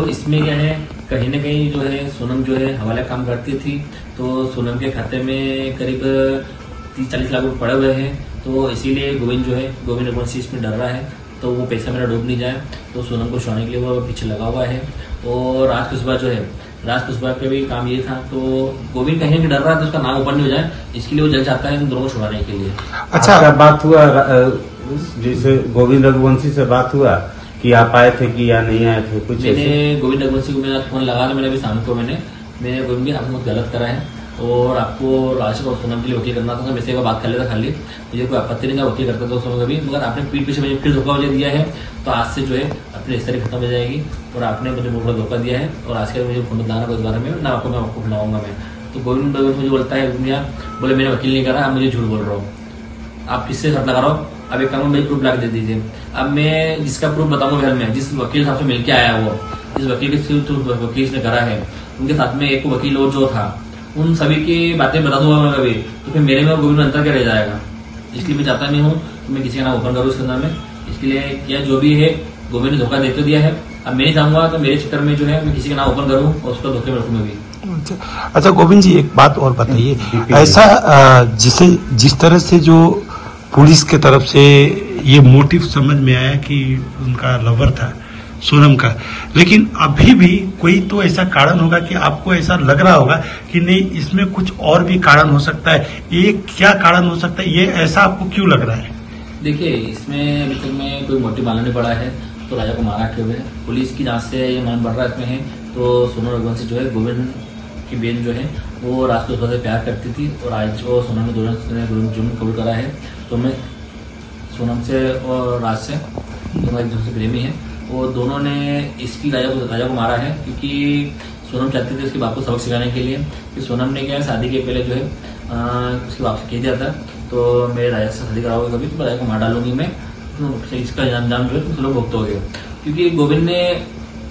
इसमें क्या है, कहीं ना कहीं जो है सोनम जो है हवाला काम करती थी, तो सोनम के खाते में करीब 30-40 लाख रुपए पड़े हुए हैं। तो इसीलिए गोविंद रघुवंशी इसमें डर रहा है, तो वो पैसा मेरा डूब नहीं जाए, तो सोनम को छुड़ाने के लिए वो पीछे लगा हुआ है। और राज कुशवाहा का भी काम ये था, तो गोविंद कहीं नहीं डर रहा है तो उसका नाम ऊपर नहीं हो जाए, इसके लिए वो जल चाहता है इन दोनों को छुड़ाने के लिए। अच्छा, बात हुआ जैसे गोविंद रघुवंशी से बात हुआ कि आप आए थे कि या नहीं आए थे कुछ? मैंने गोविंद रघुवंशी को मेरा फोन लगा था, मैंने अभी शाम को मैंने गोविंद भी आपने बहुत गलत करा है और आपको राज और सोनम के लिए वकील करना था, मैं इससे बात कर लेता खाली, मुझे कोई आपत्ति नहीं था वकील करता तो सोनम कभी, मगर आपने पीठ पीछे मुझे फिर धोखा मुझे दिया है, तो आज से जो है अपनी रिश्तेदारी खत्म हो जाएगी और आपने मुझे बहुत धोखा दिया है और आज के मुझे फोन बताना कोई बारे में ना आपको बुलाऊंगा मैं। तो गोविंद मुझे बोलता है भैया, बोले मैंने वकील नहीं करा, आप मुझे झूठ बोल रहा हूँ, आप किससे शर्त लगा रहा हो, अब एक काम मुझे प्रूफ ला के दे दीजिए। अब मैं जिसका प्रूफ बताऊंगा घर में, जिस वकील साहब से मिलकर आया वो, जिस वकील के वकील ने करा है, उनके साथ में एक वकील और जो था, उन सभी की बातें बता दूंगा मैं कभी, तो फिर मेरे में और गोविंद में अंतर क्या रह जाएगा। इसलिए मैं चाहता नहीं हूँ कि मैं किसी का नाम ओपन करूँ इसके अंदर में, इसके लिए क्या जो भी है गोविंद ने धोखा देते दिया है, अब मैं नहीं चाहूंगा तो मेरे चक्कर में जो है मैं किसी का नाम ओपन करूँ और उसका धोखे में रखूँ भी। अच्छा गोविंद जी, एक बात और बताइए, ऐसा जिस तरह से जो पुलिस के तरफ से ये मोटिव समझ में आया कि उनका लवर था सोनम का, लेकिन अभी भी कोई तो ऐसा कारण होगा कि आपको ऐसा लग रहा होगा कि नहीं इसमें कुछ और भी कारण हो सकता है, ये क्या कारण हो सकता है, ये ऐसा आपको क्यों लग रहा है? देखिए, इसमें अभी तक में कोई मोटिव मालूम नहीं पड़ा है, तो राजा को मारा क्यों है, पुलिस की जांच से ये मालूम पड़ रहा है इसमें है। तो सोनम रघुवंशी जो है गोविंद की बहन जो है वो राज कुशवाहा से प्यार करती थी और आज जो सोनम ने दोनों जुर्म कबूल करा है, तो मैं सोनम से और राज से दोनों एक दूसरे से प्रेमी है, वो दोनों ने इसकी राजा को मारा है क्योंकि सोनम चाहती थी उसके बाप को सबक सिखाने के लिए, कि सोनम ने क्या है शादी के पहले जो है उसके बाप से कह दिया था, तो मेरे राजा से शादी कराओगे कभी तो राजा को मार डालूंगी मैं, तो इसका अंजाम जो है तुम लोग भुगतोगे। क्योंकि गोविंद ने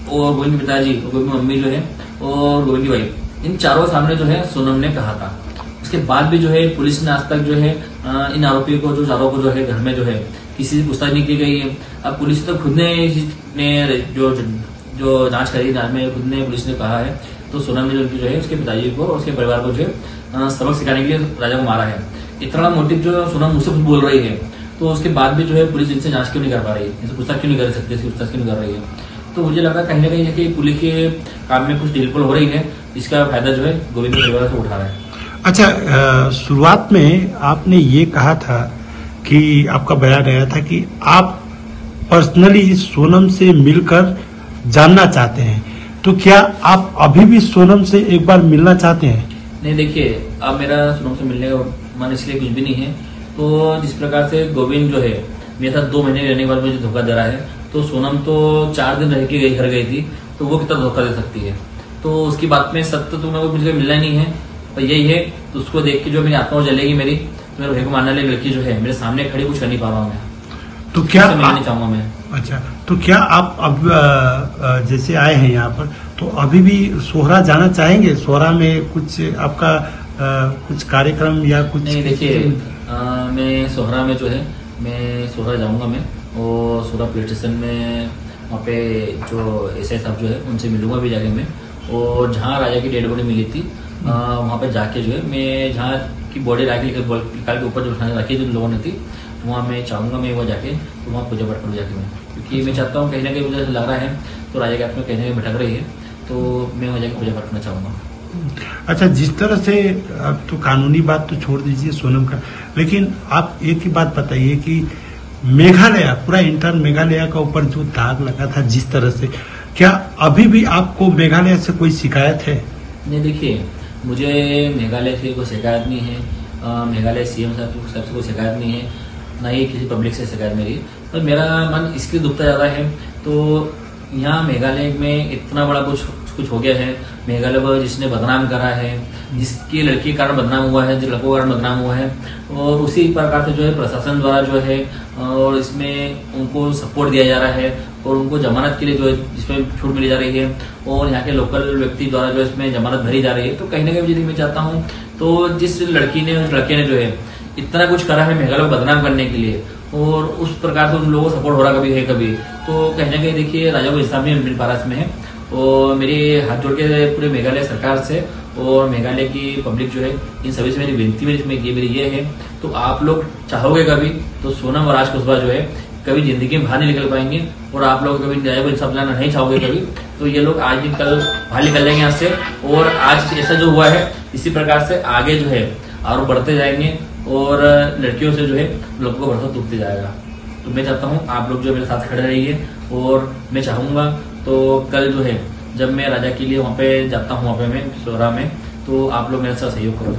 और गोविंद के पिताजी और गोविंद की मम्मी जो है और गोविंद की वाइफ, इन चारों सामने जो है सोनम ने कहा था। उसके बाद भी जो है पुलिस ने आज तक जो है इन आरोपियों को जो चारों को जो है घर में जो है किसी से पूछताछ नहीं की गई है। अब पुलिस तो खुद ने जो जांच करी, जांच में खुद ने पुलिस ने कहा है, तो सोनम ने जो है उसके पिताजी को और उसके परिवार को जो है सबक सिखाने के लिए राजा को मारा है। इतना मोटिव जो सोनम मुझसे कुछ बोल रही है, तो उसके बाद भी जो है पुलिस इनसे जांच क्यों नहीं कर पा रही, इनसे पूछताछ क्यों नहीं कर सकती, पूछताछ क्यों नहीं कर रही है। तो मुझे लगा कहीं ना कहीं कि पुलिस के काम में कुछ ढीलपुल हो रही है, इसका फायदा जो है गोविंद परिवार से उठा रहा है। अच्छा, शुरुआत में आपने ये कहा था कि आपका बयान आया था कि आप पर्सनली सोनम से मिलकर जानना चाहते हैं, तो क्या आप अभी भी सोनम से एक बार मिलना चाहते हैं? नहीं, देखिए, अब मेरा सोनम से मिलने का मन इसलिए कुछ भी नहीं है। तो जिस प्रकार से गोविंद जो है मेरे साथ 2 महीने रहने के बाद मुझे धोखा दे रहा है, तो सोनम तो 4 दिन रह के घर गई थी, तो वो कितना धोखा दे सकती है। तो उसकी बात में सत्य तो मुझे मिलना ही नहीं है, पर यही है, तो उसको देख के जो मेरी आत्मा जलेगी मेरी, तो मेरे भाई को मारने वाली लड़की जो है मेरे सामने खड़ी कुछ कर नहीं पा रहा हूँ मैं, तो क्या मिलना चाहूंगा मैं। अच्छा, तो क्या आप अब जैसे आए हैं यहाँ पर, तो अभी भी सोहरा जाना चाहेंगे? सोहरा में कुछ आपका कुछ कार्यक्रम या कुछ? नहीं, देखिए, मैं सोहरा में जो है मैं सोहरा जाऊंगा मैं, और सोहरा पुलिस स्टेशन में वहाँ पे जो एसआई साहब जो है उनसे मिलूंगा भी जाके मैं, और जहाँ राजा की डेड बॉडी मिली थी वहाँ पे जाके जो है मैं जहाँ की बॉडी निकाल के ऊपर जो रखी जिन लोगों ने थी, वहाँ मैं चाहूंगा मैं वहाँ जाके तो वहाँ पूजा पाठ करूँ जाके मैं, क्योंकि मैं चाहता हूँ कहीं ना कहीं मुझे लग रहा है तो राजा के हाथ में कहीं ना कहीं भटक रही है, तो मैं वहाँ जाके पूजा पाठ करना चाहूंगा। अच्छा, जिस तरह से अब तो कानूनी बात तो छोड़ दीजिए सोनम का, लेकिन आप एक ही बात बताइए कि मेघालय, पूरा इंटर मेघालय का ऊपर जो दाग लगा था जिस तरह से, क्या अभी भी आपको मेघालय से कोई शिकायत है? नहीं, देखिए, मुझे मेघालय से कोई शिकायत नहीं है, मेघालय सीएम साहब से कोई शिकायत नहीं है, ना ही किसी पब्लिक से शिकायत मेरी, पर मेरा मन इसलिए दुखता ज़्यादा है। तो यहाँ मेघालय में इतना बड़ा कुछ हो गया है, मेघालय को जिसने बदनाम करा है, जिसकी लड़की के कारण बदनाम हुआ है, जिस लड़कों के कारण बदनाम हुआ है, और उसी प्रकार से जो है प्रशासन द्वारा जो है और इसमें उनको सपोर्ट दिया जा रहा है और उनको जमानत के लिए जो है इसमें छूट मिली जा रही है, और यहाँ के लोकल व्यक्ति द्वारा जो इसमें जमानत भरी जा रही है। तो कहीं ना कहीं मैं चाहता हूँ, तो जिस लड़के ने जो है इतना कुछ करा है मेघालय को बदनाम करने के लिए, और उस प्रकार से उन लोगों को सपोर्ट हो रहा कभी है कभी, तो कहीं ना कहीं देखिए राजा को इंसाफ नहीं मिल पा रहा इसमें है, और मेरी हाथ जोड़ के पूरे मेघालय सरकार से और मेघालय की पब्लिक जो है इन सभी से मेरी विनती मेरी ये है, तो आप लोग चाहोगे कभी तो सोनम और राज कुशवाहा जो है कभी जिंदगी में बाहर नहीं निकल पाएंगे, और आप लोग कभी न्याय को इंसाफ लाना नहीं चाहोगे कभी तो ये लोग आज नहीं कल बाहर निकल जाएंगे यहाँ से। और आज ऐसा जो हुआ है इसी प्रकार से आगे जो है और बढ़ते जाएंगे और लड़कियों से जो है लोगों को भरोसा टूटते जाएगा। तो मैं चाहता हूँ आप लोग जो मेरे साथ खड़े रहिए, और मैं चाहूंगा तो कल जो है जब मैं राजा के लिए वहाँ पे जाता हूँ, वहाँ पे मैं सोरा में, तो आप लोग मेरे साथ सहयोग करो।